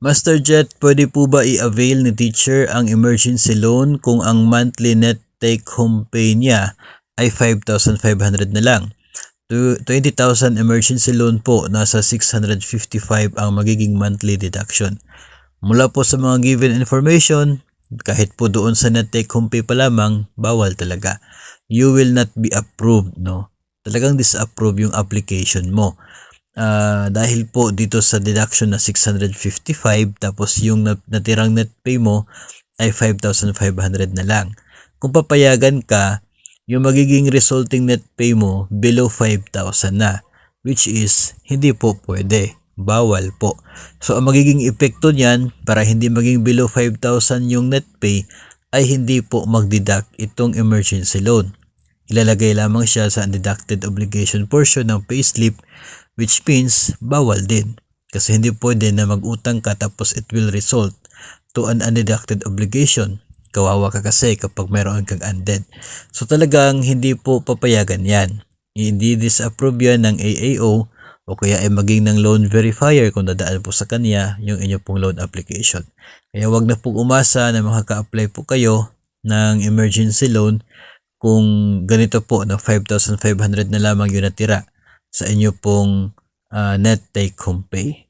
Master Jet, pwede po ba i-avail ni teacher ang emergency loan kung ang monthly net take home pay niya ay 5,500 na lang? 20,000 emergency loan po, nasa 655 ang magiging monthly deduction. Mula po sa mga given information, kahit po doon sa net take home pay pa lamang, bawal talaga. You will not be approved, no? Talagang disapprove yung application mo. Dahil po dito sa deduction na 655, tapos yung natirang net pay mo ay 5,500 na lang. Kung papayagan ka, yung magiging resulting net pay mo below 5,000 na, which is hindi po pwede. Bawal po. So ang magiging epekto niyan para hindi maging below 5,000 yung net pay ay hindi po magdeduct itong emergency loan. Ilalagay lamang siya sa undeducted obligation portion ng payslip, which means bawal din. Kasi hindi pwede na mag-utang ka tapos it will result to an undeducted obligation. Kawawa ka kasi kapag mayroon kang undead. So talagang hindi po papayagan yan. Hindi disapprove yan ng AAO o kaya ay maging ng loan verifier kung dadaan po sa kanya yung inyo pong loan application. Kaya wag na pong umasa na makaka-apply po kayo ng emergency loan kung ganito po na 5,500 na lamang yung natira sa inyo pong net take home pay.